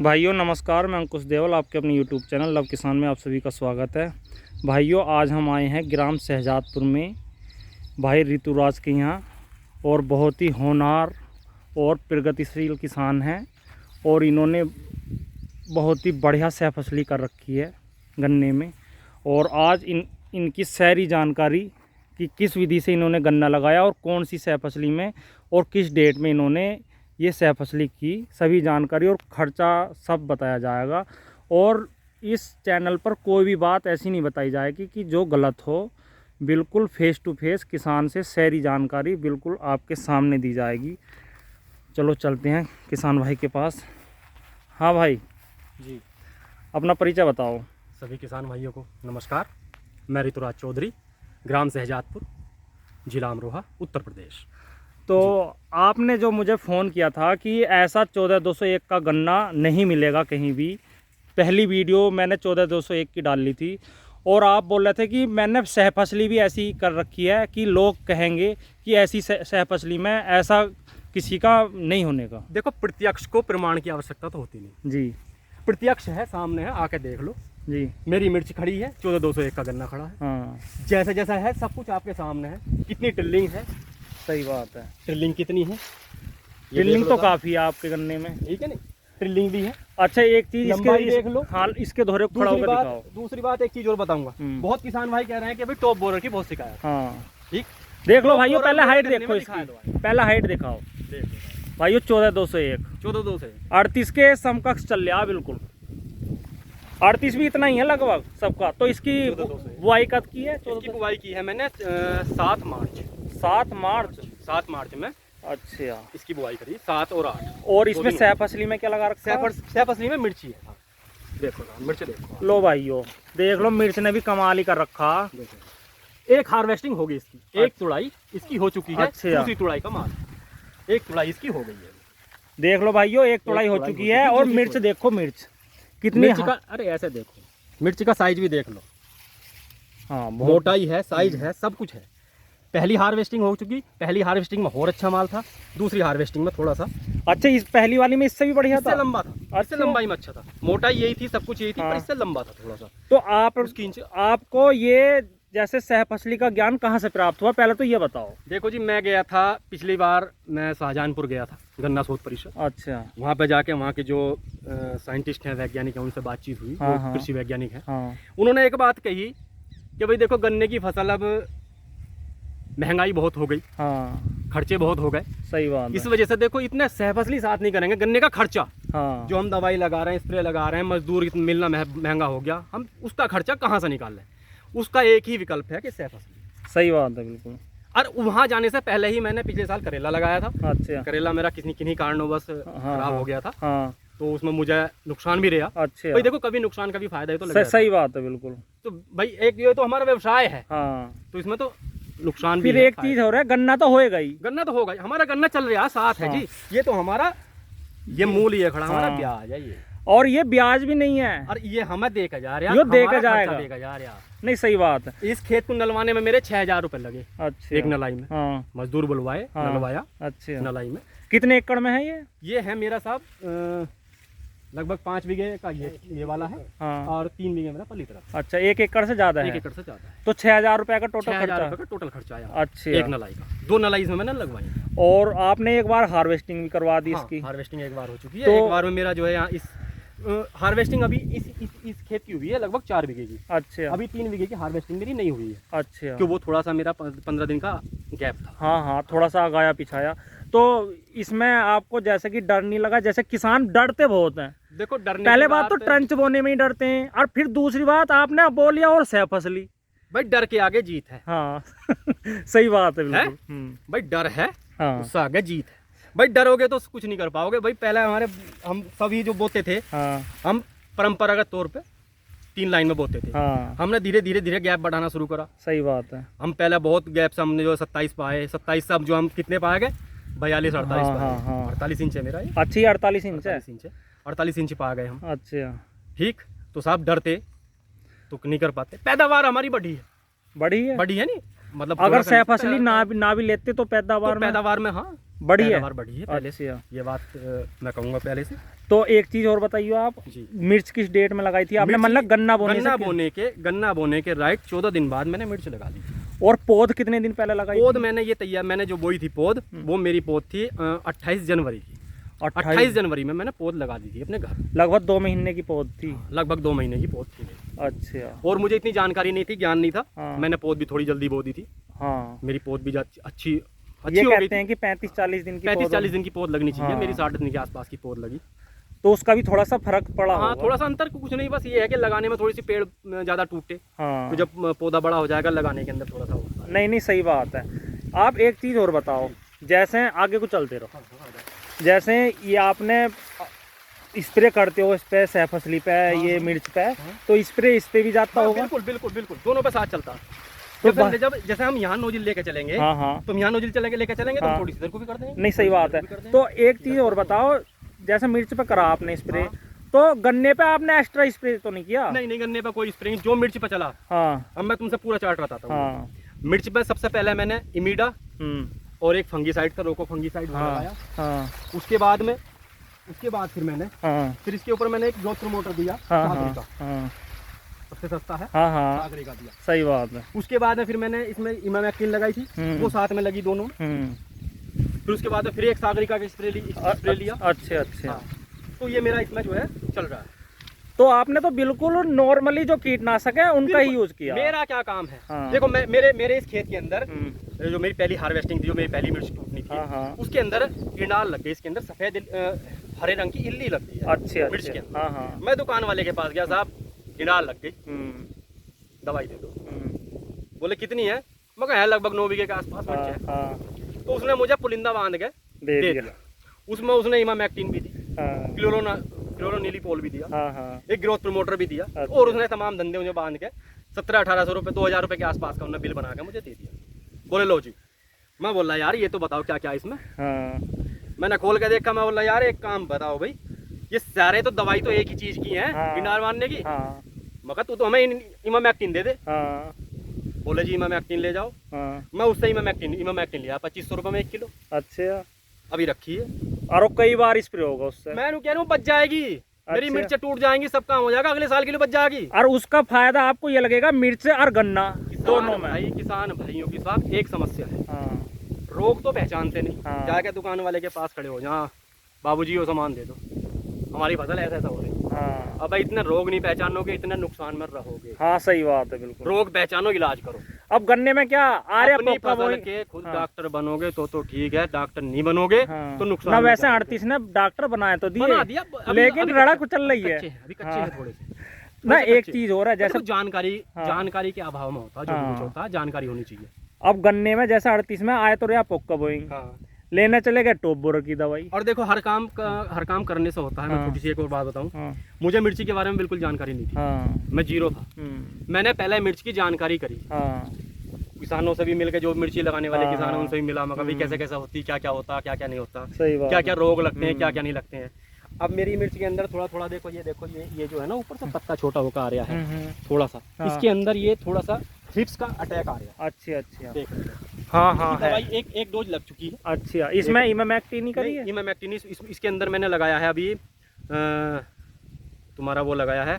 भाइयों नमस्कार, मैं अंकुश देवल, आपके अपने यूट्यूब चैनल लव किसान में आप सभी का स्वागत है। भाइयों आज हम आए हैं ग्राम शहजादपुर में भाई ऋतुराज के यहाँ, और बहुत ही होनहार और प्रगतिशील किसान हैं और इन्होंने बहुत ही बढ़िया सहफसली कर रखी है गन्ने में। और आज इनकी सारी जानकारी कि किस विधि से इन्होंने गन्ना लगाया और कौन सी सहफसली में और किस डेट में इन्होंने ये सहफसली की, सभी जानकारी और ख़र्चा सब बताया जाएगा। और इस चैनल पर कोई भी बात ऐसी नहीं बताई जाएगी कि जो गलत हो। बिल्कुल फेस टू फेस किसान से सारी जानकारी बिल्कुल आपके सामने दी जाएगी। चलो चलते हैं किसान भाई के पास। हाँ भाई जी, अपना परिचय बताओ। सभी किसान भाइयों को नमस्कार। मैं ऋतुराज चौधरी, ग्राम शहजादपुर, जिला अमरोहा, उत्तर प्रदेश। तो आपने जो मुझे फ़ोन किया था कि ऐसा 14201 का गन्ना नहीं मिलेगा कहीं भी, पहली वीडियो मैंने 14201 की डाल ली थी और आप बोल रहे थे कि मैंने सहफसली भी ऐसी कर रखी है कि लोग कहेंगे कि ऐसी सहफसली में ऐसा किसी का नहीं होने का। देखो, प्रत्यक्ष को प्रमाण की आवश्यकता तो होती नहीं जी प्रत्यक्ष है, सामने है, आके देख लो। जी मेरी मिर्च खड़ी है, 14201 का गन्ना खड़ा है। हाँ जैसा जैसा है सब कुछ आपके सामने है। कितनी टिल्लिंग है, सही बात है। टिल्लिंग कितनी है, टिल्लिंग तो काफ़ी है आपके गन्ने में, ठीक है नहीं? टिल्लिंग भी है। अच्छा एक चीज़ लंबाई देख लो। हाँ इसके दोहरे खड़ा होकर दिखाओ। दूसरी बात एक चीज और बताऊंगा। बहुत किसान भाई कह रहे हैं कि भाई टॉप बोरर की बहुत शिकायत। हाँ ठीक, देख लो भाइयों, पहले हाइट गन्ने देखो में इसकी, दिखा दो। पहले हाइट दिखाओ देख लो, भाइयों। 14201 14201 38 के समकक्ष चल रहा बिल्कुल। 38 भी इतना ही है लगभग सबका। तो इसकी 14201 बुआई कब की है? इसकी बुआई की है मैंने 7 मार्च 7 मार्च। 7 मार्च में अच्छा, इसकी बुआई करी, 7 और 8। और इसमें सहफसली में क्या लगा रखा है? सहफसली में मिर्ची है। हाँ, देखो ना, मिर्च देखो। लो भाइयों देख लो, मिर्च ने भी कमाल ही कर रखा। देखो, एक हार्वेस्टिंग हो गई इसकी, एक तुड़ाई इसकी हो चुकी है। अच्छा। दूसरी तुड़ाई का माल, एक तुड़ाई इसकी हो गई है। देख लो भाइयों, एक तुड़ाई हो चुकी है। और मिर्च देखो, मिर्च कितनी मिर्च का, अरे ऐसे देखो, मिर्च का साइज भी देख लो। हाँ मोटाई है, साइज है, सब कुछ है। पहली हार्वेस्टिंग हो चुकी, पहली हार्वेस्टिंग में और अच्छा माल था, दूसरी हार्वेस्टिंग में थोड़ा सा अच्छा, इस पहली वाली में इससे भी बढ़िया इससे था, लंबा था। इससे अच्छा। लंबाई में अच्छा था, मोटाई यही थी, सब कुछ यही थी, हाँ। पर इससे लंबा था थोड़ा सा। तो आप उसकी इंच। आपको ये जैसे सहफसली का ज्ञान कहाँ से प्राप्त हुआ, पहले तो ये बताओ। देखो जी, मैं गया था पिछली बार, मैं शाहजहानपुर गया था, गन्ना शोध परिषद। अच्छा। वहाँ पे जाके वहाँ के जो साइंटिस्ट हैं, वैज्ञानिक हैं, उनसे बातचीत हुई। हाँ, वो हाँ। कृषि वैज्ञानिक हैं। हाँ उन्होंने एक बात कही कि भाई देखो, गन्ने की फसल अब महंगाई बहुत हो गई, हाँ खर्चे बहुत हो गए। सही बात इस है। वजह से देखो, इतने सहफसली साथ नहीं करेंगे। गन्ने का खर्चा हाँ जो हम दवाई लगा रहे हैं, स्प्रे लगा रहे हैं, मजदूर मिलना महंगा हो गया, हम उसका खर्चा कहाँ से निकाल रहे हैं? उसका एक ही विकल्प है कि सहफसली। सही बात है बिल्कुल। और वहाँ जाने से पहले ही मैंने पिछले साल करेला लगाया था। अच्छा। करेला मेरा किन्हीं कारणवश खराब हो गया था, हाँ तो उसमें मुझे नुकसान भी रहा। अच्छा। भाई देखो, कभी नुकसान कभी फायदा है तो लगा सही बात है बिल्कुल। तो भाई एक ये तो हमारा व्यवसाय है, हाँ तो इसमें तो नुकसान भी फिर है, एक चीज हो रहा है, गन्ना तो होएगा ही। गन्ना तो होगा ही। हमारा गन्ना चल रहा साथ है हाँ। जी। ये तो हमारा ये मूल ये खड़ा, हमारा हाँ। ब्याज है ये। और ये ब्याज भी नहीं है, और ये हमें देकर जा रहा, यो देकर हमारा खर्चा जाएगा। देकर जा रहा। नहीं सही बात है। इस खेत को नलवाने में मेरे 6000 रुपए लगे, अच्छा। एक नलाई में। हाँ मजदूर बुलवाए, हाँ। नलवाया अच्छा। नलाई में। कितने एकड़ में है ये? ये है मेरा साहब लगभग 5 बीघे का ये वाला है। हाँ। और 3 बीघे मेरा पली तरफ। अच्छा, 1 एकड़ से ज्यादा 1 है। एकड़ से ज्यादा है। तो 6000 रुपए का टोटल 6000 खर्चा। रुपए का टोटल खर्चा आया। अच्छा। एक नलाई का, 2 नलाई इसमें मैंने लगवाई। और आपने एक बार हार्वेस्टिंग भी करवा दी इसकी? हार्वेस्टिंग एक बार हो चुकी है। तो एक बार में मेरा जो है यहाँ इस हार्वेस्टिंग अभी इस खेत की हुई है लगभग 4 बीघे की। अच्छा। अभी 3 बीघे की हार्वेस्टिंग मेरी नहीं हुई है, अच्छा। क्योंकि वो थोड़ा सा मेरा 15 दिन का गैप था। हाँ हाँ, थोड़ा सा आगाया पिछाया। तो इसमें आपको जैसे कि डर नहीं लगा? जैसे किसान डरते बहुत हैं। देखो, डरने पहले की बात तो ट्रंच बोने में ही डरते हैं, और फिर दूसरी बात आपने बोलिया और सहफसली। भाई डर के आगे जीत है। हाँ सही बात है बिल्कुल। भाई डर है, हाँ उससे आगे जीत है। भाई डरोगे तो कुछ नहीं कर पाओगे। भाई पहले हम सभी जो बोते थे, हाँ हम परंपरागत तौर पे 3 लाइन में बोते थे। हाँ हमने धीरे धीरे गैप बढ़ाना शुरू करा। सही बात है। हम पहले बहुत गैप से हमने जो 27 पाए, 27 से अब जो हम कितने पाए गए, 42 48 हाँ, पाए। हाँ, हाँ। 48 इंच है मेरा ये, अच्छी 48 इंच है। 48 इंच है, 48 इंच पा गए हम। अच्छा। ठीक, तो साहब डरते तो नहीं कर पाते। पैदावार हमारी बढ़ी है, बढ़ी है। बढ़ी है नहीं, मतलब अगर थोड़ा सा सहफसली ना भी लेते तो पैदावार में पैदावार में हाँ बढ़ी है, पैदावार बढ़ी है पहले से, अच्छा। ये बात मैं कहूँगा पहले से। तो एक चीज और बताइए आप, जी। मिर्च किस डेट में लगाई थी आपने? मिर्च मतलब गन्ना बोने गन्ना बोने के राइट 14 दिन बाद मैंने मिर्च लगा दी। और पौध कितने दिन पहले लगाई पौध थी? मैंने ये तैयार, मैंने जो बोई थी पौध, वो मेरी पौध थी 28 जनवरी की। 28 जनवरी में मैंने पौध लगा दी थी अपने घर। लगभग 2 महीने की पौध थी। लगभग 2 महीने की पौध थी मेरी। अच्छा। और मुझे इतनी जानकारी नहीं थी, ज्ञान नहीं था। हाँ। मैंने पौध भी थोड़ी जल्दी बो दी थी। हाँ, मेरी पौध भी अच्छी ये हो गई कहते थी। हैं कि 35-40 दिन की 35-40 दिन की पौध लगनी चाहिए। हाँ। मेरी 60 दिन के आसपास की पौध लगी। तो उसका भी थोड़ा सा फर्क पड़ा हाँ, होगा। थोड़ा सा अंतर, कुछ नहीं, बस ये है कि लगाने में थोड़ी सी पेड़ ज़्यादा टूटे। हाँ। तो जब पौधा बड़ा हो जाएगा लगाने के अंदर थोड़ा सा होता है। नहीं नहीं, सही बात है। आप एक चीज़ और बताओ, जैसे आगे को चलते रहो, जैसे ये आपने स्प्रे करते हो इस पे, सैफसली पे, ये मिर्च पे, तो स्प्रे इस पे भी जाता हाँ, होगा? बिल्कुल बिल्कुल बिल्कुल, दोनों पे साथ चलता। तो जब जैसे हम यहाँ नोजिल लेके चलेंगे, हाँ हाँ, तुम यहाँ नोजिल लेके चलेंगे तो हाँ। थोड़ी सी इधर को भी कर देंगे। नहीं सही बात है। तो एक चीज़ और बताओ, जैसे मिर्च पे करा आपने स्प्रे, हाँ। तो गन्ने पे आपने एक्स्ट्रा स्प्रे तो नहीं किया? नहीं, गन्ने पे कोई स्प्रे, जो मिर्च पे चला। हाँ अब मैं तुमसे पूरा चार्ट बताता हूँ। हाँ। मिर्च पे सबसे पहले मैंने इमीडा और एक फंगीसाइड था, रोको फंगीसाइड लगाया। हाँ उसके बाद फिर मैंने हाँ फिर इसके ऊपर मैंने एक ग्रोथ प्रमोटर दिया, हाँ सागरी का, हाँ सबसे सस्ता है, हाँ हाँ, सागरी का दिया। सही बात है। उसके बाद में फिर मैंने इसमें इमामेक्टिन लगाई थी, वो साथ में लगी दोनों। फिर उसके बाद में फिर एक सागरी का स्प्रे लिया। अच्छे अच्छे। हाँ। तो ये मेरा इसमें जो है चल रहा है। तो आपने तो बिल्कुल नॉर्मली जो कीटनाशक है उनका ही यूज किया। मेरा क्या काम है? हाँ। देखो, मेरे इस खेत के अंदर जो मेरी पहली हार्वेस्टिंग थी, जो मेरी पहली मिर्च टूटनी थी, हाँ हाँ। उसके अंदर इनाल लग गई, इसके अंदर सफेद हरे रंग की इल्ली लग गई है अच्छे मिर्च के अच्छे। अंदर। हाँ हाँ। मैं दुकान वाले के पास गया, साहब इनाल लग गई, दवाई दे दो। बोले कितनी है? मैं कहा है लगभग 9 बीघे के आसपास मिर्च है। हाँ, तो उसने मुझे पुलिंदा बांध के दे दे दिया। दिया। उसमें उसने इमामेक्टिन भी दी, हाँ क्लोरोनिलीपोल भी दिया, हाँ हाँ। एक ग्रोथ प्रमोटर भी दिया, अच्छा। और उसने तमाम धंधे मुझे बांध के 1700-1800 रुपये, 2000 रुपये के आसपास का उन्होंने बिल बना के मुझे दे दिया। बोले लो जी। मैं बोला यार ये तो बताओ क्या क्या इसमें। हाँ मैंने खोल के देखा, मैं बोला यार एक काम बताओ भाई, ये सारे तो दवाई तो एक ही चीज़ की है, हाँ। इनार मारने की। हाँ मगर तू तो हमें इमामेक्टिन दे दे। हाँ बोले जी इमामेक्टिन ले जाओ। हाँ। मैं उससे इमामेक्टिन लिया 2500 रुपये में 1 किलो, अच्छा। अभी रखी है। और कई बार स्प्रे होगा उससे? मैं कह रहा हूँ बच जाएगी, मेरी अच्छा। मिर्च टूट जाएंगी, सब काम हो जाएगा, अगले साल के लिए बच जाएगी। और उसका फायदा आपको ये लगेगा मिर्च और गन्ना दोनों में। भाई किसान भाइयों के साथ एक समस्या है, हाँ रोग तो पहचानते नहीं। हाँ। जाके दुकान वाले के पास खड़े हो, जहाँ बाबूजी वो सामान दे दो, हमारी फसल ऐसा हो रही। हाँ अब भाई इतने रोग नहीं पहचानोगे, इतने नुकसान में रहोगे। हाँ, सही बात है बिल्कुल। रोग पहचानो, इलाज करो। अब गन्ने में क्या आर्य अपनी पोका फसल बोई। के खुद हाँ। डॉक्टर बनोगे तो ठीक है, डॉक्टर नहीं बनोगे हाँ। तो नुकसान ना में वैसे जाओगे। 38 ने डॉक्टर बनाए तो दिए, बना दिया, लेकिन रड़ा कुचल रही है। अभी कच्चे हाँ। हैं थोड़े से। ना थोड़े से एक कच्चे। चीज हो रहा है, देखो, जैसे जानकारी के अभाव में होता है जो हाँ। कुछ होता है, जानकारी होनी चाहिए। अब गन्ने में जैसे 38 में आए तो रहा पोका बोइंग, हाँ। लेने चले गए टॉप बोर की दवाई। और देखो हर काम करने से होता है। मैं हाँ। छोटी सी एक और बात बताऊं, हाँ मुझे मिर्ची के बारे में बिल्कुल जानकारी नहीं थी, हाँ। मैं जीरो था। मैंने पहले मिर्च की जानकारी करी, हाँ किसानों से भी मिलकर, जो मिर्ची लगाने वाले हाँ, किसान हैं हाँ। उनसे भी मिला, मैं कभी कैसे कैसे होती, क्या क्या होता, क्या क्या नहीं होता, सही बात क्या है। क्या रोग लगते हैं, क्या क्या नहीं लगते हैं। अब मेरी मिर्च के अंदर थोड़ा थोड़ा देखो, ये जो है ना ऊपर से पत्ता छोटा होकर आ रहा है थोड़ा सा, हाँ। इसके अंदर ये थोड़ा सा थ्रिप्स का अटैक आ रहा है। अच्छी अच्छा। देख लो, हाँ हाँ इसकी है। दवाई एक डोज लग चुकी है। अच्छा, इसमें इमामेक्टिन नहीं करी है? इमामेक्टिन इसके अंदर मैंने लगाया है अभी, तुम्हारा वो लगाया है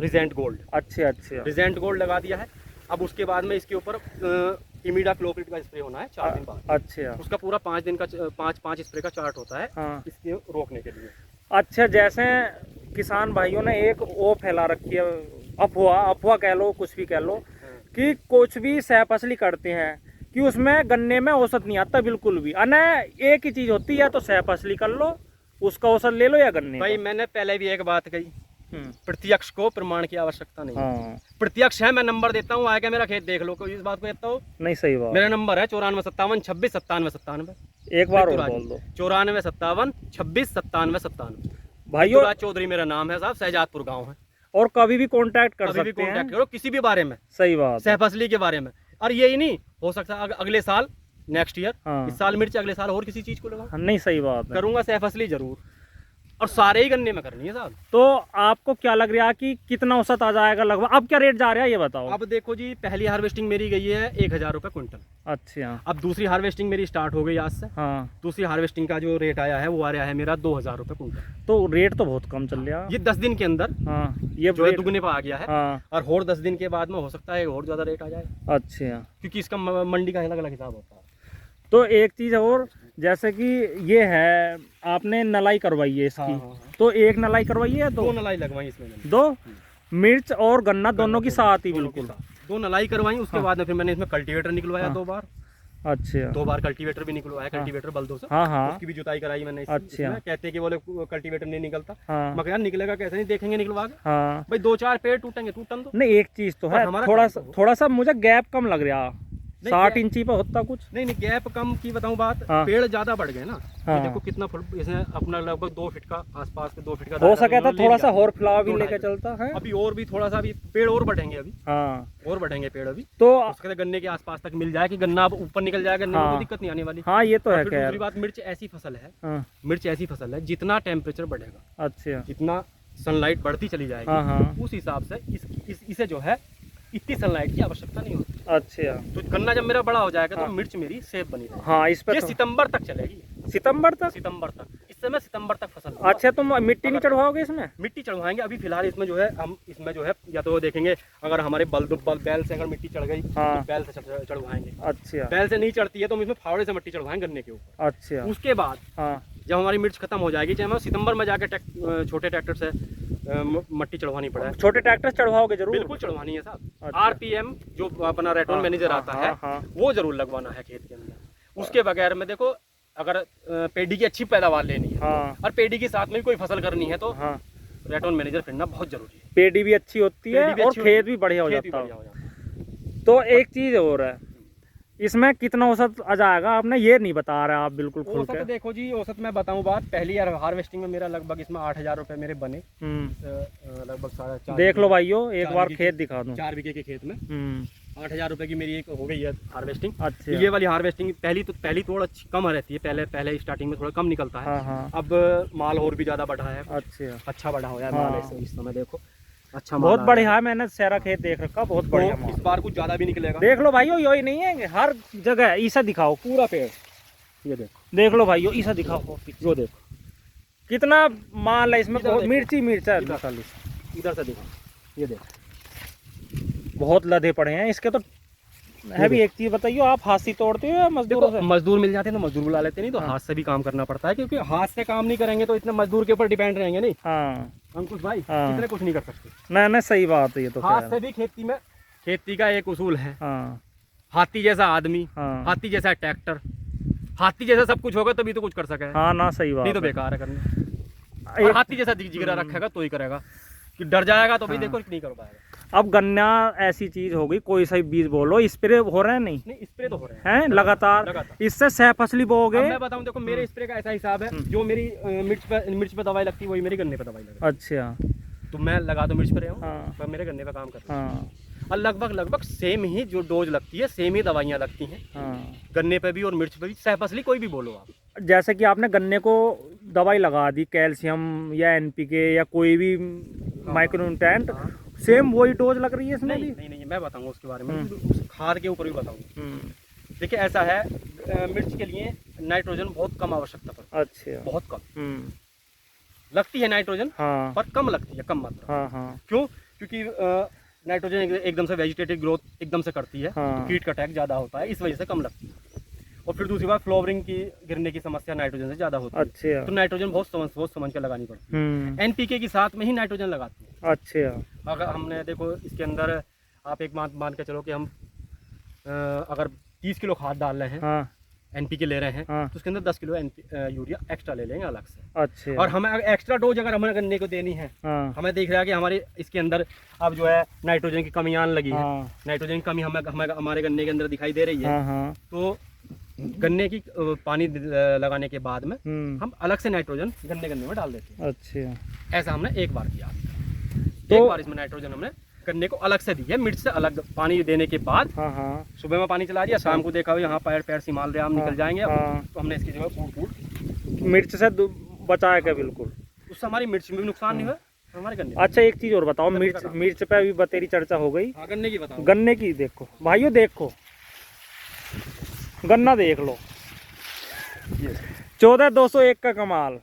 रिजेंट गोल्ड। अच्छा अच्छा। रिजेंट गोल्ड लगा दिया है। अब उसके बाद में इसके ऊपर इमीडा क्लोप्रिड का स्प्रे होना है 4 दिन बाद। अच्छा उसका पूरा 5 दिन का 5 स्प्रे का चार्ट होता है हाँ। इसके रोकने के लिए। अच्छा, जैसे किसान भाइयों ने एक वो फैला रखी है, अफवाह कह लो, कुछ भी कह लो, कि कुछ भी सहफसली करते हैं कि उसमें गन्ने में औसत नहीं आता बिल्कुल भी। अने एक ही चीज होती है, तो सहफसली कर लो, उसका औसत ले लो, या गन्ने भाई का। मैंने पहले भी एक बात कही, प्रत्यक्ष को प्रमाण की आवश्यकता नहीं है। हाँ प्रत्यक्ष है, मैं नंबर देता हूँ, आके मेरा खेत देख लो, कोई इस बात को कहता हो। नहीं, सही बात। मेरा नंबर है 94 57 26 97 97। एक बार और बोल दो। 94 57 26 97 97। भाइयों, ऋतुराज चौधरी मेरा नाम है साहब, सहजादपुर गांव है। और कभी भी कांटेक्ट कर कभी भी सकते हैं। कांटेक्ट करो किसी भी बारे में, सही बात है। सहफसली के बारे में। और यही नहीं हो सकता अगले साल, नेक्स्ट ईयर, हाँ। इस साल मिर्च, अगले साल और किसी चीज को लगाऊं। हाँ, नहीं, सही बात है। करूंगा सहफसली जरूर। और सारे ही गन्ने में करनी है साहब। तो आपको क्या लग रहा है कि कितना औसत आ जाएगा लगभग? अब क्या रेट जा रहा है ये बताओ। अब देखो जी, पहली हार्वेस्टिंग मेरी गई है 1000 रुपये क्विंटल। अच्छा। अब दूसरी हार्वेस्टिंग मेरी स्टार्ट हो गई आज से। हाँ। दूसरी हार्वेस्टिंग का जो रेट आया है वो आ रहा है मेरा 2000 रुपये क्विंटल। तो रेट तो बहुत कम चल रहा है। ये 10 दिन के अंदर हाँ, ये जो है रेट दुगने पर आ गया है। हाँ। और 10 दिन के बाद में हो सकता है और ज़्यादा रेट आ जाए, अच्छा। क्योंकि इसका मंडी का अलग अलग हिसाब होता है। तो एक चीज़ और, जैसे कि ये है आपने नलाई करवाई है इसकी। हाँ। तो एक नलाई करवाई है, दो नलाई लगवाई इसमें मैंने। दो मिर्च और गन्ना दोनों की साथ ही बिल्कुल। दो नलाई करवाई, उसके बाद में फिर मैंने इसमें कल्टीवेटर निकलवाया 2 बार। अच्छा। 2 बार कल्टीवेटर भी निकलवाया, कल्टीवेटर बल्दों से। हाँ हाँ। उसकी भी जुताई कराई मैंने। अच्छा। कहते हैं कि बोले कल्टीवेटर नहीं निकलता। हाँ। मगर यार निकलेगा कैसे, नहीं देखेंगे निकलवा के। हाँ भाई 2-4 पेड़ टूटेंगे, टूटन दो। नहीं, एक चीज़ तो है, हमारा थोड़ा सा मुझे गैप कम लग रहा। 60 इंची पे होता कुछ नहीं। गैप कम की बताऊं बात, हाँ। पेड़ ज्यादा बढ़ गए ना। हाँ। देखो कितना फुट, इसने अपना लगभग 2 फीट का आसपास के 2 फीट का हो सके तो दायरा थोड़ा सा ले और फैलाव भी दो लेके ढाई चलता है। अभी और भी थोड़ा सा भी पेड़ और बढ़ेंगे अभी। हाँ, और बढ़ेंगे पेड़ अभी। तो उसके बाद गन्ने के आसपास तक मिल जाए कि गन्ना अब ऊपर निकल जाएगा, गन्ने में हाँ। कोई दिक्कत नहीं आने वाली। हाँ ये तो और है फिर खैर। दूसरी बात, मिर्च ऐसी फसल है, हाँ। मिर्च ऐसी फसल है, जितना टेम्परेचर बढ़ेगा, अच्छा। जितना सनलाइट बढ़ती चली जाएगी, हाँ हाँ। उस हिसाब से इसे जो है इतनी सनलाइट की आवश्यकता नहीं होती। अच्छा। तो गन्ना जब मेरा बड़ा हो जाएगा हाँ। तो मिर्च मेरी सेफ बनी रहेगी। हाँ, इस पे ये तो सितंबर तक चलेगी। सितंबर तक। सितंबर तक, इस समय सितंबर तक फसल होगा। अच्छा, तुम मिट्टी नहीं चढ़वाओगे इसमें? मिट्टी चढ़वाएंगे अभी फिलहाल। इसमें जो है हम इसमें जो है या तो देखेंगे, अगर हमारे बैल से अगर मिट्टी चढ़ गई हाँ। तो बैल से चढ़वाएंगे। अच्छा। बैल से नहीं चढ़ती है तो हम इसमें फावड़े से मिट्टी चढ़वाएंगे गन्ने के ऊपर। अच्छा। उसके बाद हाँ। जब हमारी मिर्च खत्म हो जाएगी, चाहे हमें सितंबर में जाके छोटे ट्रैक्टर से मट्टी चढ़वानी पड़े, छोटे ट्रैक्टर चढ़वाओगे जरूर? बिल्कुल चढ़वानी है साहब। अच्छा। आरपीएम जो अपना रेटोन हाँ, मैनेजर हाँ, आता हाँ, है, हाँ। वो जरूर लगवाना है खेत के अंदर। उसके बगैर में देखो, अगर पेडी की अच्छी पैदावार लेनी है हाँ। और पेडी के साथ में भी कोई फसल करनी है तो हाँ, रेटोन मैनेजर फिरना बहुत जरूरी है। पेड़ी भी अच्छी होती है पेडी भी और अच्छी होती खेत भी बढ़िया हो खेत भी जाता बढ़िया है। हो जाता है। तो एक चीज और है, इसमें कितना औसत आ जाएगा आपने ये नहीं बता रहे आप बिल्कुल खुल औसत के। देखो जी, औसत मैं बताऊं बात, पहली हार्वेस्टिंग में मेरा लगभग इसमें 8000 रुपये मेरे बने। लगभग 4.5 देख लो भाइयों, एक 4 बार बीघे खेत दिखा दूं। 4 बीघे के खेत में 8000 रुपये की मेरी एक हो गई है हार्वेस्टिंग। अच्छा। ये वाली हार्वेस्टिंग पहली तोड़ अच्छी कम रहती है, पहले स्टार्टिंग में थोड़ा कम निकलता है। हाँ हाँ। अब माल और भी ज्यादा बढ़ा है, अच्छा बढ़ा हुआ है हाँ। माल इस समय देखो, अच्छा माल बहुत आ बढ़िया रहा है, मैंने सारा खेत देख रखा, बहुत है। बढ़िया तो माल। इस बार कुछ ज्यादा भी निकलेगा। देख लो भाइयों, यही नहीं है हर जगह, इसे दिखाओ पूरा पेड़, ये देखो, देख लो भाइयों, इसे दिखाओ, जो देखो कितना माल है इसमें, इधर बहुत देखो। मिर्ची मिर्च है, इधर। मसाले इधर से देखो, ये देखो। बहुत लदे पड़े हैं इसके तो। है भी एक चीज बताइए, आप हाथ से तोड़ते हो या मजदूरों से? मजदूर मिल जाते हैं तो मजदूर बुला लेते, नहीं तो हाँ। हाथ से भी काम करना पड़ता है, क्योंकि हाथ से काम नहीं करेंगे तो इतने मजदूर के ऊपर डिपेंड रहेंगे नहीं हाँ अंकुश भाई, हाँ। इतने कुछ नहीं कर सकते। नहीं सही बात है ये तो हाथ खैर। से भी खेती का एक उसूल है, हाँ हाथी जैसा आदमी, हाँ हाथी जैसा ट्रैक्टर, हाथी जैसा सब कुछ होगा तभी तो कुछ कर सके। हाँ ना, सही बात नहीं तो है। बेकार है करना। और हाथी जैसा जिगरा रखेगा तो ही करेगा, कि डर जाएगा तो भाई हाँ। देखो नहीं कर पाएगा। अब गन्ना ऐसी चीज हो गई, कोई सा भी बीज बोलो, स्प्रे हो रहे हैं नहीं स्प्रे तो हो रहे हैं हैं लगातार, इससे सह फसली बोओगे। अब मैं बताऊं, देखो मेरे स्प्रे का ऐसा हिसाब है, जो मेरी मिर्च पे दवाई लगती है वही मेरी गन्ने पे दवाई लगती अच्छा। है। तो मैं लगा तो मिर्च पे रहा हूँ, हाँ। पर मेरे गन्ने पे काम कर रहा हूँ। हाँ और लगभग सेम ही जो डोज लगती है, सेम ही दवाइयाँ लगती हैं हाँ। गन्ने पे भी और मिर्च पे भी, सह फसली कोई भी बोलो आप। जैसे कि आपने गन्ने को दवाई लगा दी, कैल्शियम या एनपीके या कोई भी माइक्रोन्यूट्रेंट, सेम वही डोज लग रही है इसमें भी? नहीं, मैं बताऊंगा उसके बारे में, उस खाद के ऊपर भी बताऊंगा। देखिए ऐसा है, मिर्च के लिए नाइट्रोजन बहुत कम आवश्यकता पड़ती है। अच्छा। बहुत कम लगती है नाइट्रोजन, हाँ पर कम लगती है, कम मात्रा। हाँ हाँ क्यों? क्योंकि नाइट्रोजन एकदम से वेजिटेटिव ग्रोथ एकदम से करती है, हाँ। तो कीट का अटैक ज़्यादा होता है, इस वजह से कम लगती है। और फिर दूसरी बात, फ्लावरिंग की गिरने की समस्या नाइट्रोजन से ज़्यादा होती है। अच्छा। तो नाइट्रोजन बहुत समझ कर लगानी पड़ती है। एनपीके के साथ में ही नाइट्रोजन लगाती है। अच्छा। अगर हमने देखो इसके अंदर आप एक मान के चलो कि हम अगर 30 किलो खाद डाल रहे हैं, हाँ एनपीके ले रहे हैं, हाँ। तो उसके अंदर 10 किलो यूरिया एक्स्ट्रा ले लेंगे अलग से। अच्छा। और हमें एक्स्ट्रा डोज अगर हमें गन्ने को देनी है, हाँ हमें देख रहा है कि हमारे इसके अंदर अब जो है नाइट्रोजन की कमी आने लगी है, हाँ नाइट्रोजन की कमी हमें हमारे गन्ने के अंदर दिखाई दे रही है। हाँ हाँ। तो गन्ने की पानी लगाने के बाद में हम अलग से नाइट्रोजन गन्ने में डाल देते हैं। अच्छा। ऐसा हमने एक बार किया, तो एक बार इसमें नाइट्रोजन हमने गन्ने को अलग से दी है, मिर्च से अलग पानी देने के बाद। हाँ हाँ। सुबह में पानी चला दिया, शाम को देखा यहाँ पैर सिमाल रहे, आम निकल जाएंगे। हाँ। तो हमने इसकी जगह फूट मिर्च से बचाया क्या? बिल्कुल उससे हमारी मिर्च में भी नुकसान नहीं हुआ, हमारे गन्ने। अच्छा एक चीज़ और बताओ, मिर्च पे अभी बतेरी चर्चा हो गई, हाँ, गन्ने की बताओ। गन्ने की देखो भाइयों, देखो गन्ना देख लो, 14,201 का कमाल।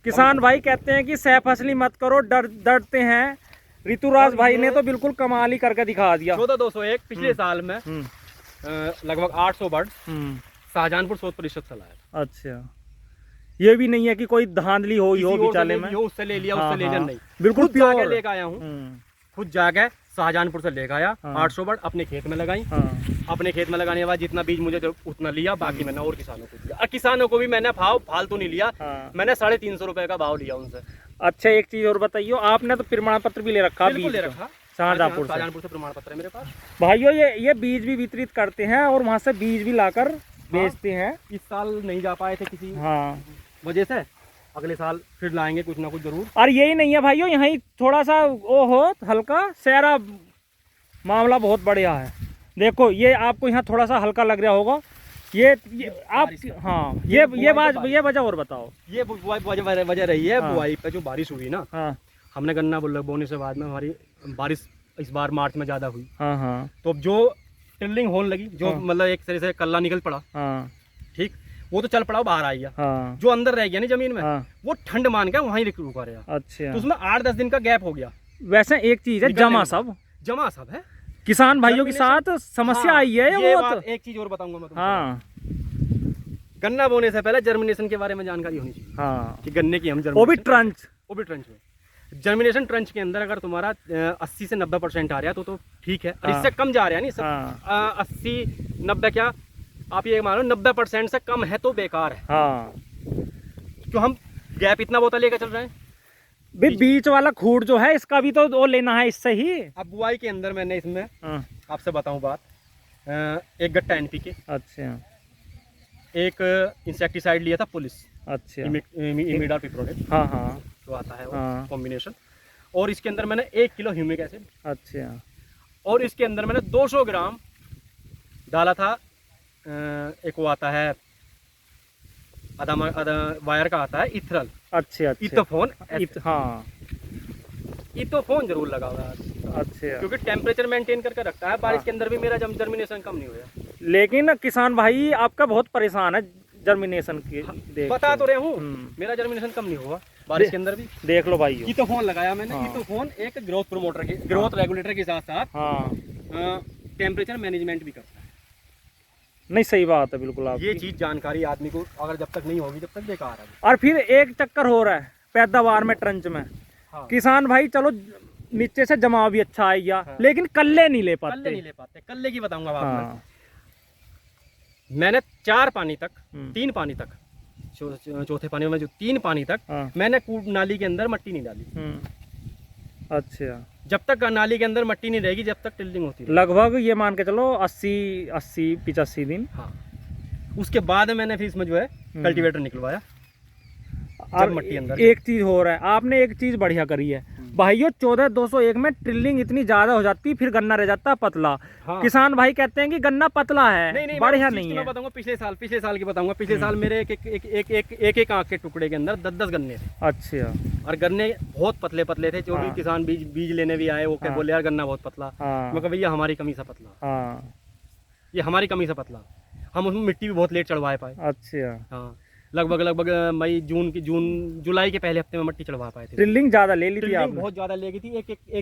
किसान भाई कहते हैं कि सह फसली मत करो, डरते हैं। ऋतुराज भाई ने तो बिल्कुल कमाल ही करके दिखा दिया। 14,201 पिछले साल में लगभग 800 बर्ड शाहजहानपुर 100% से लाया। अच्छा, ये भी नहीं है कि कोई धांधली हो बिचाले में, उससे ले लिया, उससे ले लिया, नहीं, बिल्कुल खुद जाके प्योर लेके आया हूँ, खुद जाके शाहजहानपुर से लेकर आया। 800 बर्ड अपने खेत में लगाई, अपने खेत में लगाने के बाद जितना बीज मुझे उतना लिया, बाकी मैंने और किसानों को दिया। और किसानों को भी मैंने भाव फालतू नहीं लिया, मैंने 350 रुपए का भाव लिया उनसे। अच्छा एक चीज और बताइए, आपने तो प्रमाण पत्र भी ले रखा, बिल्कुल ले रखा, शाहजहानपुर से प्रमाण पत्र है मेरे पास। भाइयों ये बीज भी वितरित करते हैं और वहाँ से बीज भी लाकर बेचते हैं। इस साल नहीं जा पाए थे किसी वजह से, अगले साल फिर लाएंगे कुछ ना कुछ जरूर। और यही नहीं है भाइयों, यहाँ थोड़ा सा वो हो हल्का सहरा मामला बहुत बढ़िया है। देखो ये आपको यहाँ थोड़ा सा हल्का लग रहा होगा, ये आप ये वजह और बताओ। ये वजह रही है बुआई पे जो बारिश हुई ना। हमने गन्ना बोने से बाद में हमारी बारिश इस बार मार्च में ज्यादा हुई। तो जो टिल्लिंग होने लगी, जो मतलब एक तरह से कल्ला निकल पड़ा, ठीक, वो तो चल पड़ा, बाहर आ गया। जो अंदर रह गया ना जमीन में, वो ठंड मान के वहीं रुका रहा। अच्छा, तो उसमें 8-10 दिन का गैप हो गया। वैसे एक चीज है, जमा सब है, किसान भाइयों के साथ समस्या आई है। ये बात एक चीज और बताऊंगा मैं तुमको। गन्ना बोने से पहले जर्मिनेशन के बारे में जानकारी होनी चाहिए कि गन्ने की हम वो भी ट्रंच में जर्मिनेशन ट्रंच के अंदर अगर तुम्हारा 80 से 90% आ रहा है तो ठीक है, और इससे कम जा रहा है नहीं, 80-90 क्या आप ये मानो 90% से कम है तो बेकार है। क्यों हम गैप इतना बोतल लेकर चल रहे हैं? बीच वाला खूट जो है इसका भी तो वो लेना है इससे ही। अब बुआई के अंदर मैंने इसमें आपसे बताऊं बात, एक गट्टा NPK, अच्छा, एक इंसेक्टिसाइड लिया था पुलिस, अच्छा, इमिडा पिप्रोनिल, जो आता है वो कॉम्बिनेशन, और इसके अंदर मैंने 1 किलो ह्यूमिक एसिड, अच्छा, और इसके अंदर मैंने 200 ग्राम डाला था, एक वो आता है वायर का आता है इथरल, अच्छा, इथोफोन, इथोफोन जरूर लगा हुआ है। अच्छा, क्योंकि टेम्परेचर मेंटेन करके रखता है। बारिश के अंदर भी मेरा जर्मिनेशन कम नहीं हुआ। लेकिन किसान भाई आपका बहुत परेशान है जर्मिनेशन की, बता तो रहे हूँ, मेरा जर्मिनेशन कम नहीं हुआ बारिश के अंदर भी। देख लो भाई, इथोफोन लगाया मैंने। इथोफोन एक ग्रोथ प्रमोटर की, ग्रोथ रेगुलेटर के साथ साथ टेम्परेचर मैनेजमेंट भी करता है। नहीं सही बात है, बिल्कुल आप ये चीज जानकारी आदमी को अगर जब तक नहीं होगी तब तक बेकार है। और फिर एक चक्कर हो रहा है पैदावार में ट्रंच में, किसान भाई चलो नीचे से जमाव भी अच्छा आएगा, लेकिन कल्ले नहीं ले पाते। कल्ले की बताऊंगा आपको। मैंने 4 पानी तक, 3 पानी तक, चौथे पानी में जो 3 पानी तक मैंने नाली के अंदर मट्टी नहीं डाली। अच्छा, जब तक नाली के अंदर मट्टी नहीं रहेगी जब तक टिल्लिंग होती है, लगभग ये मान के चलो 80-85 दिन। उसके बाद मैंने फिर इसमें जो है कल्टीवेटर निकलवाया। जब मट्टी अंदर एक चीज हो रहा है, आपने एक चीज बढ़िया करी है भाइयों, 14,201 में ट्रिलिंग इतनी ज्यादा हो जाती है, फिर गन्ना रह जाता है पतला। किसान भाई कहते हैं कि गन्ना पतला है, बढ़िया नहीं है। बताऊंगा पिछले साल की बताऊंगा। पिछले साल मेरे एक आंख के टुकड़े के अंदर 10 गन्ने थे। अच्छा, और गन्ने बहुत पतले पतले थे। जो भी किसान बीज लेने भी आए वो बोले यार गन्ना बहुत पतला। मैं कहा भैया हमारी कमी से पतला, ये हमारी कमी से पतला, हम उसमें मिट्टी भी बहुत लेट चढ़वा पाए। अच्छा, लगभग मई जुलाई के पहले हफ्ते में मट्टी चढ़वा पाए थे। ड्रिलिंग ज्यादा ले ली थी आपने? बहुत ज्यादा ले गई थी।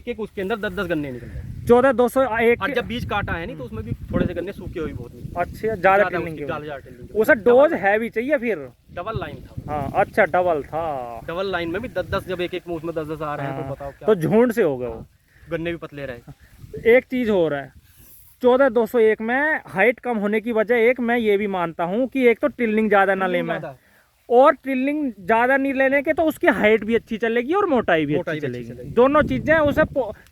एक उसके अंदर 10 गन्ने निकल गए। 14,201। और जब बीज काटा है नहीं तो उसमें भी थोड़े से गन्ने सूखे हुए बहुत निकले। अच्छा, ज्यादा ड्रिलिंग उसे डोज हैवी चाहिए। फिर डबल लाइन था। अच्छा, डबल था। डबल लाइन में भी 10 जब एक में उसमें 10 आ रहे हैं तो बताओ क्या। तो झुंड से हो गए वो, गन्ने भी पतले रहे। एक चीज हो रहा है 14,201 में हाइट कम होने की वजह एक मैं ये भी मानता हूँ कि एक तो टिल्लिंग ज्यादा ना ले में, और टिल्लिंग ज्यादा नहीं लेने के तो उसकी हाइट भी अच्छी चलेगी और मोटाई भी अच्छी चलेगी। दोनों चीजें उसे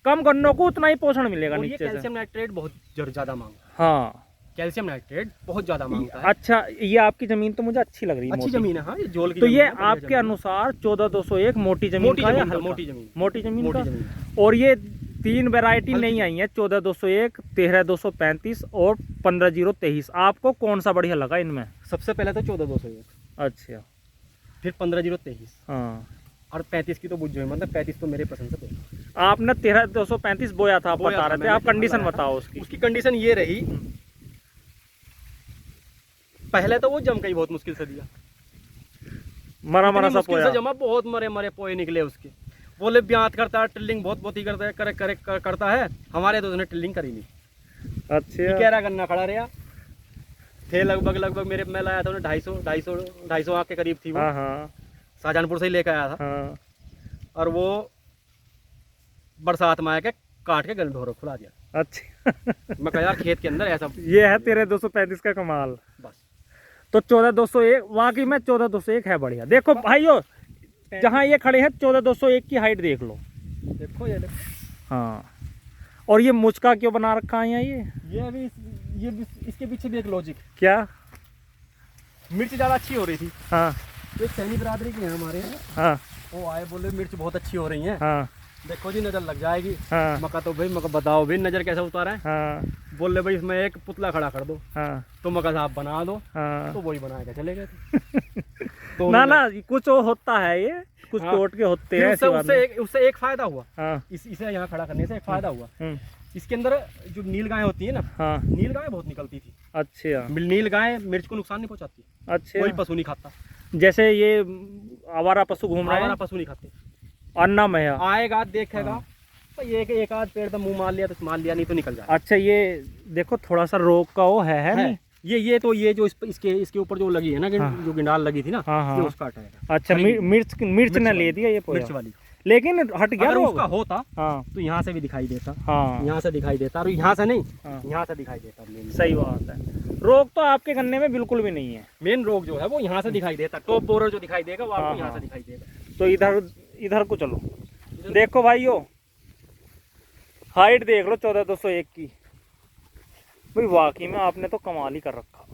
कम गन्नों को उतना ही पोषण मिलेगा नीचे से। कैल्शियम नाइट्रेट बहुत ज्यादा मांगता है। कैल्शियम नाइट्रेट बहुत ज्यादा मांगता है। अच्छा, ये आपकी जमीन तो मुझे अच्छी लग रही है, अच्छी जमीन है। ये जोल की तो ये आपके अनुसार 14,201 मोटी जमीन का है? मोटी जमीन का। और ये 3 वैरायटी नहीं आई है, 14,201, 13,235 और 15,023। आपको कौन सा बढ़िया लगा इनमें? सबसे पहले तो 14,201। अच्छा, फिर 15,023। और 35 की तो बुझ जो मतलब 35 तो मेरे पसंद से बोला। आपने 13,235 बोया था, आप बता रहे थे, आप कंडीशन बताओ उसकी। उसकी कंडीशन ये रही, पहले तो वो जम गई, बहुत मुश्किल से दिया, मरा सा मुश्किल से जमा, बहुत मरे पोए निकले उसके। बोले ब्यात करता है, टिल्लिंग बहुत ही करता है, करता है। हमारे तो उसने टिल्लिंग करी नहीं। अच्छा, कह रहा गन्ना खड़ा रहा थे, लगभग मेरे में लाया था उन्हें 250 आँख के करीब थी वो। शाहजहानपुर से ही लेकर आया था। और वो बरसात में आके काट के गल ढोरो खुला दिया। अच्छा मैं कहा यार खेत के अंदर ऐसा, ये है 13,235 का कमाल। बस तो 14,201 वाकई में 14,201 है बढ़िया। देखो भाइयों, जहाँ ये खड़े हैं 14,201 की हाइट देख लो, देखो ये देखो। हाँ, और ये मुचका क्यों बना रखा है यहाँ? ये इसके पीछे भी एक लॉजिक। क्या? मिर्च ज़्यादा अच्छी हो रही थी। हाँ, तो एक सैनी बिरादरी के हैं हमारे यहाँ। हाँ, वो आए बोले मिर्च बहुत अच्छी हो रही है। हाँ, देखो जी नज़र लग जाएगी। हाँ, मका तो भाई, मका बताओ भाई नज़र कैसे उतारा है। हाँ, बोले भाई इसमें एक पुतला खड़ा कर दो। हाँ, तो मका साहब बना दो। हाँ। तो वही बना के चले गए थे। तो ना कुछ होता है, ये कुछ तोड़ के होते हैं। उससे एक फायदा हुआ। हाँ, इसे यहाँ खड़ा करने से एक फायदा हुआ। हम्म, इसके अंदर जो नील गाय होती है ना, हाँ, नील गाय बहुत निकलती थी। अच्छा, नील गाय मिर्च को नुकसान नहीं पहुंचाती। अच्छा, कोई पशु नहीं खाता। जैसे ये आवारा पशु घूम रहे हैं, आवारा पशु नहीं खाते। अन्ना में आएगा देखेगा, तो ये एक आध पेड़ तो मुंह मार लिया तो मार लिया, नहीं तो निकल जाए। अच्छा, ये देखो थोड़ा सा रोग का वो है नहीं? ये तो ये जो इसके ऊपर जो लगी है ना, जो गिंडाल लगी थी ना, ये उसका हटाएगा। अच्छा, मिर्च ने ले दिया ये मिर्च वाली, लेकिन हट गया। अगर उसका होता हाँ, तो यहाँ से भी दिखाई देता। हाँ, यहाँ से दिखाई देता, और यहाँ से नहीं, यहाँ से दिखाई देता। सही बात है। रोग तो आपके गन्ने में बिल्कुल भी नहीं है। मेन रोग जो है वो यहाँ से दिखाई देता। टॉप बोरर जो दिखाई देगा वो आपको यहाँ से दिखाई देगा। तो इधर को चलो, देखो भाइयों, हाइट देख लो 14,201 की। भाई वाकई में आपने तो कमाल ही कर रखा।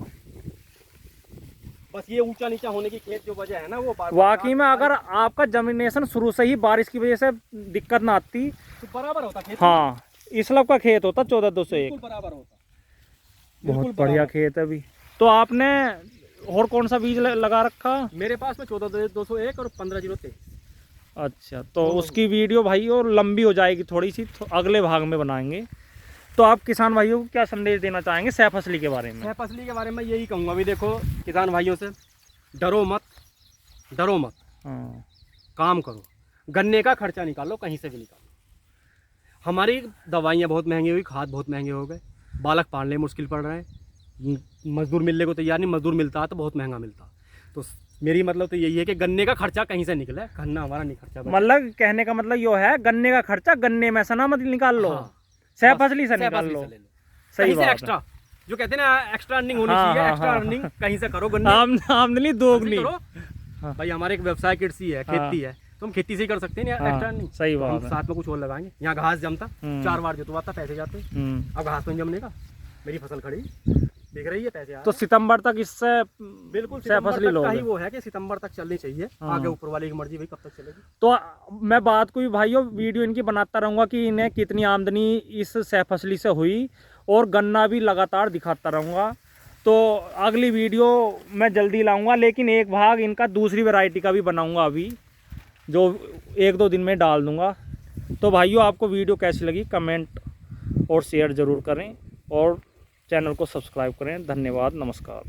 बस ये ऊंचा नीचा होने की खेत जो वजह है ना, वो वाकई में अगर आपका जमीनेशन शुरू से ही बारिश की वजह से दिक्कत ना आती तो बराबर होता खेत। हाँ, इस लब का खेत होता 14,201, बराबर होता। बहुत बढ़िया खेत है। अभी तो आपने और कौन सा बीज लगा रखा? मेरे पास में 14,201 और 15,023। अच्छा, तो उसकी वीडियो भाई और लंबी हो जाएगी थोड़ी सी, तो अगले भाग में बनाएंगे। तो आप किसान भाइयों को क्या संदेश देना चाहेंगे सह फसली के बारे में? सह फसली के बारे में यही कहूँगा, अभी देखो किसान भाइयों से, डरो मत, हाँ, काम करो, गन्ने का खर्चा निकालो, कहीं से भी निकालो। हमारी दवाइयाँ बहुत महंगी हुई, खाद बहुत महंगे हो गए, बालक पालने मुश्किल पड़ रहा है, मजदूर मिलने को तैयार नहीं, मजदूर मिलता है तो बहुत महंगा मिलता। तो मेरी मतलब तो यही है कि गन्ने का खर्चा कहीं से निकले, गन्ना हमारा नहीं खर्चा। मतलब कहने का मतलब यो है, गन्ने का खर्चा गन्ने में सना मत निकाल लो, सह फसली से निकाल लो। सही बात है। एक्स्ट्रा जो कहते हैं ना, एक्स्ट्रा अर्निंग होनी चाहिए, एक्स्ट्रा अर्निंग कहीं से करो, गन्ने आमदनी दोगुनी करो। भाई हमारे एक व्यवसाय कृषि है, खेती है, तो हम खेती से ही कर सकते हैं, एक्स्ट्रा अर्निंग। सही बात है। साथ में कुछ और लगाएंगे। यहाँ घास जमता, 4 बार जुतवाता, पैसे जाते। अब घास तो नहीं जमने का, मेरी फसल खड़ी दिख रही है, पैसे आ। तो सितंबर तक इससे बिल्कुल सह फसली लो, ही वो है कि सितंबर तक चलनी चाहिए। आगे ऊपर वाले की मर्जी, भाई कब तक चलेगी। तो मैं बात को भी भाइयों वीडियो इनकी बनाता रहूँगा कि इन्हें कितनी आमदनी इस सह फसली से हुई, और गन्ना भी लगातार दिखाता रहूँगा। तो अगली वीडियो मैं जल्दी लाऊंगा, लेकिन एक भाग इनका दूसरी वैरायटी का भी बनाऊंगा अभी, जो 1-2 दिन में डाल दूंगा। तो भाइयों, आपको वीडियो कैसी लगी कमेंट और शेयर ज़रूर करें, और चैनल को सब्सक्राइब करें। धन्यवाद, नमस्कार।